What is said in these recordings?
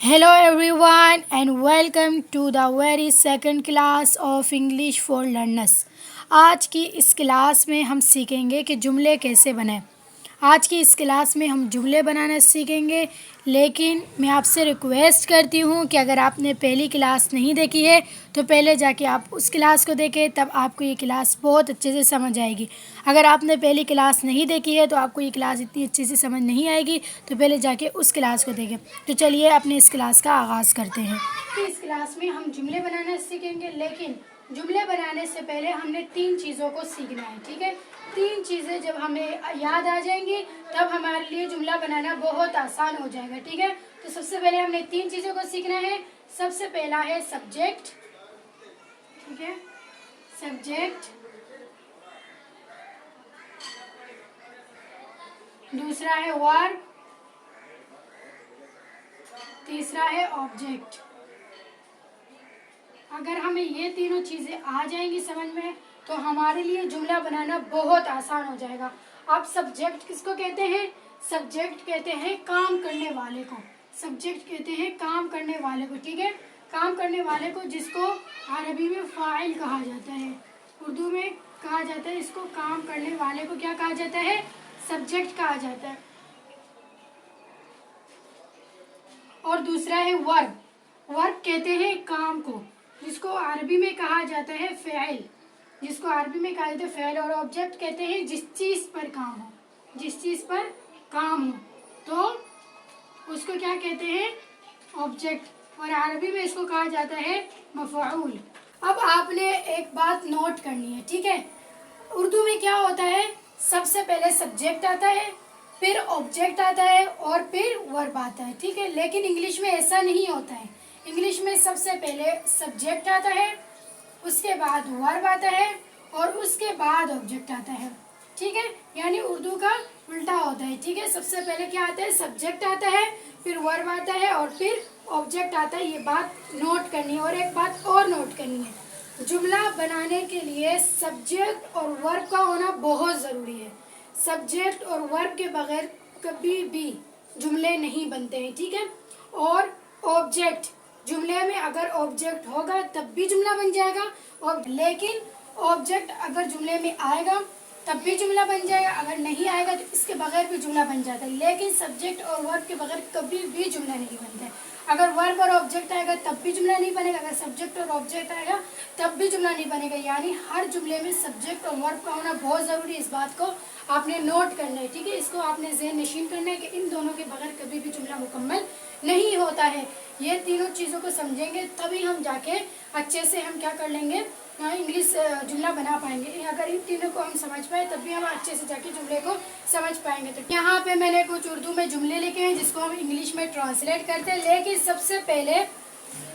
Hello everyone and welcome to the very second class of English for Learners. آج کی اس class میں ہم سیکھیں گے کہ جملے کیسے بنائیں. آج کی اس کلاس میں ہم جملے بنانا سیکھیں گے، لیکن میں آپ سے ریکویسٹ کرتی ہوں کہ اگر آپ نے پہلی کلاس نہیں دیکھی ہے تو پہلے جا کے آپ اس کلاس کو دیکھیں، تب آپ کو یہ کلاس بہت اچھے سے سمجھ آئے گی. اگر آپ نے پہلی کلاس نہیں دیکھی ہے تو آپ کو یہ کلاس اتنی اچھے سے سمجھ نہیں آئے گی، تو پہلے جا کے اس کلاس کو دیکھیں. تو چلیے اپنے اس کلاس کا آغاز کرتے ہیں. اس کلاس میں ہم جملے بنانا سیکھیں گے، لیکن جملے بنانے سے پہلے ہم نے 3 چیزوں کو سیکھنا ہے. ٹھیک ہے، 3 چیزیں جب ہمیں یاد آ جائیں گی تب ہمارے لیے جملہ بنانا بہت آسان ہو جائے گا. ٹھیک ہے، تو سب سے پہلے ہم نے 3 چیزوں کو سیکھنا ہے. سب سے پہلا ہے سبجیکٹ. ٹھیک ہے، سبجیکٹ. دوسرا ہے ورب. تیسرا ہے آبجیکٹ. اگر ہمیں یہ تینوں چیزیں آ جائیں گی سمجھ میں تو ہمارے لیے جملہ بنانا بہت آسان ہو جائے گا. اب سبجیکٹ کس کو کہتے ہیں؟ سبجیکٹ کہتے ہیں کام کرنے والے کو. سبجیکٹ کہتے ہیں کام کرنے والے کو. ٹھیک ہے، کام کرنے والے کو، جس کو عربی میں فاعل کہا جاتا ہے، اردو میں کہا جاتا ہے اس کو کام کرنے والے کو کیا کہا جاتا ہے؟ سبجیکٹ کہا جاتا ہے. اور دوسرا ہے ورب. ورب کہتے ہیں کام کو، جس کو عربی میں کہا جاتا ہے فعل. جس کو عربی میں کہا جاتا ہے فعل. اور آبجیکٹ کہتے ہیں جس چیز پر کام ہو. جس چیز پر کام ہو تو اس کو کیا کہتے ہیں؟ آبجیکٹ. اور عربی میں اس کو کہا جاتا ہے مفعول. اب آپ نے ایک بات نوٹ کرنی ہے. ٹھیک ہے، اردو میں کیا ہوتا ہے؟ سب سے پہلے سبجیکٹ آتا ہے، پھر آبجیکٹ آتا ہے اور پھر ورب آتا ہے. ٹھیک ہے، لیکن انگلش میں ایسا نہیں ہوتا ہے. انگلش میں سب سے پہلے سبجیکٹ آتا ہے، اس کے بعد ورب آتا ہے اور اس کے بعد آبجیکٹ آتا ہے. ٹھیک ہے، یعنی اردو کا الٹا ہوتا ہے. ٹھیک ہے، سب سے پہلے کیا آتا ہے؟ سبجیکٹ آتا ہے، پھر ورب آتا ہے اور پھر آبجیکٹ آتا ہے. یہ بات نوٹ کرنی ہے. اور ایک بات اور نوٹ کرنی ہے، جملہ بنانے کے لیے سبجیکٹ اور ورب کا ہونا بہت ضروری ہے. سبجیکٹ اور ورب کے بغیر کبھی بھی جملے نہیں بنتے ہیں. ٹھیک ہے، اور آبجیکٹ، جملے میں اگر آبجیکٹ ہوگا تب بھی جملہ بن جائے گا، اور لیکن آبجیکٹ اگر جملے میں آئے گا تب بھی جملہ بن جائے گا، اگر نہیں آئے گا تو اس کے بغیر بھی جملہ بن جاتا ہے. لیکن سبجیکٹ اور ورب کے بغیر کبھی بھی جملہ نہیں بنتا ہے. اگر ورب اور آبجیکٹ آئے گا تب بھی جملہ نہیں بنے گا، اگر سبجیکٹ اور آبجیکٹ آئے گا تب بھی جملہ نہیں بنے گا. یعنی ہر جملے میں سبجیکٹ اور ورب کا ہونا بہت ضروری ہے. اس بات کو آپ نے نوٹ کرنا ہے. ٹھیک ہے، اس کو آپ نے ذہن نشین کرنا ہے کہ ان دونوں کے بغیر کبھی بھی جملہ مکمل نہیں ہوتا ہے. یہ تینوں چیزوں کو سمجھیں گے تبھی ہم جا کے اچھے سے ہم کیا کر لیں گے؟ انگلش جملہ بنا پائیں گے. اگر ان تینوں کو ہم سمجھ پائے تب بھی ہم اچھے سے جا کے جملے کو سمجھ پائیں گے. تو یہاں پہ میں نے کچھ اردو میں جملے لکھے ہیں جس کو ہم انگلش میں ٹرانسلیٹ کرتے ہیں. لیکن سب سے پہلے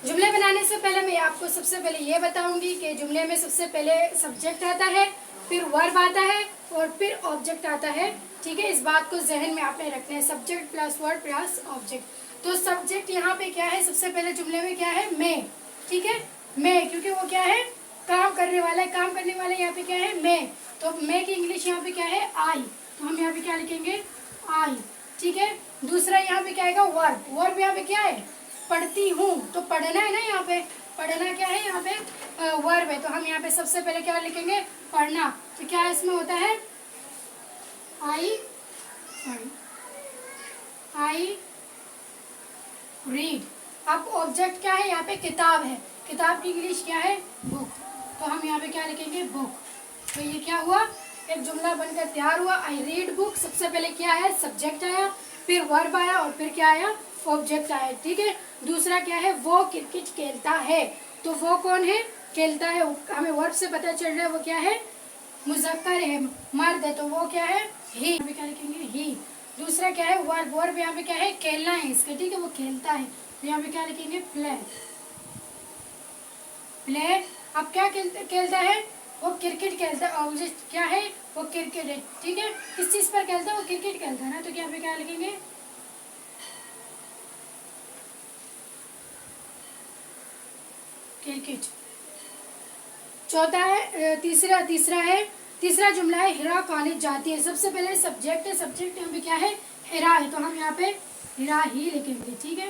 جملے بنانے سے پہلے میں آپ کو سب سے پہلے یہ بتاؤں گی کہ جملے میں سب سے پہلے سبجیکٹ آتا ہے، پھر ورب آتا ہے اور پھر آبجیکٹ آتا ہے. ٹھیک ہے، اس بات کو ذہن میں آپ نے رکھنا ہے، subject plus verb plus object. تو سبجیکٹ یہاں پہ کیا ہے؟ سب سے پہلے جملے میں کیا ہے؟ میں. ٹھیک ہے، میں، کیونکہ وہ کیا ہے؟ کام کرنے والا ہے. کام کرنے والا یہاں پہ کیا ہے؟ میں. تو میں کی انگلش یہاں پہ کیا ہے؟ آئی. تو ہم یہاں پہ کیا لکھیں گے؟ آئی. ٹھیک ہے، دوسرا یہاں پہ کیا آئے گا؟ ورب. ورب یہاں پہ کیا ہے؟ پڑھتی ہوں. تو پڑھنا ہے نا، یہاں پہ پڑھنا کیا ہے؟ یہاں پہ ورب ہے. تو ہم یہاں پہ سب سے پہلے کیا لکھیں گے؟ پڑھنا. تو کیا اس میں ہوتا ہے؟ I read. اب آبجیکٹ کیا ہے؟ یہاں پہ کتاب ہے. کتاب کی انگلش کیا ہے؟ بک. تو ہم یہاں پہ کیا لکھیں گے؟ بک. تو یہ کیا ہوا؟ ایک جملہ بن کر تیار ہوا. آئی ریڈ بک. سب سے پہلے کیا ہے؟ سبجیکٹ آیا، پھر ورب آیا اور پھر کیا آیا؟ آبجیکٹ آیا. ٹھیک ہے، دوسرا کیا ہے؟ وہ کرکٹ کھیلتا ہے. تو وہ کون ہے؟ کھیلتا ہے. ہمیں ورب سے پتہ چل رہا ہے وہ کیا ہے؟ مذکر ہے، مرد ہے. تو وہ کیا ہے؟ ہی. یہاں پہ کیا لکھیں گے؟ ہی. دوسرا کیا ہے؟ ورب. ورب یہاں پہ کیا ہے؟ کھیلنا ہے اس کا. ٹھیک ہے، وہ کھیلتا ہے. تو یہاں پہ کیا لکھیں گے؟ پلے. پلے. اب کیا کھیلتا ہے؟ وہ کرکٹ کھیلتا ہے. اور کیا ہے؟ وہ کرکٹ ہے. ٹھیک ہے، کس چیز پر کھیلتا ہے؟ وہ کرکٹ کھیلتا ہے نا. تو یہاں پہ کیا لکھیں گے؟ کرکٹ. چوتھا ہے، تیسرا جملہ ہے ہیرا کالج جاتی ہے. سب سے پہلے سبجیکٹ ہے. سبجیکٹ یہاں پہ کیا ہے؟ ہیرا ہے. تو ہم یہاں پہ ہیرا ہی لکھیں گے. ٹھیک ہے،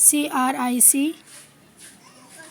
CRIC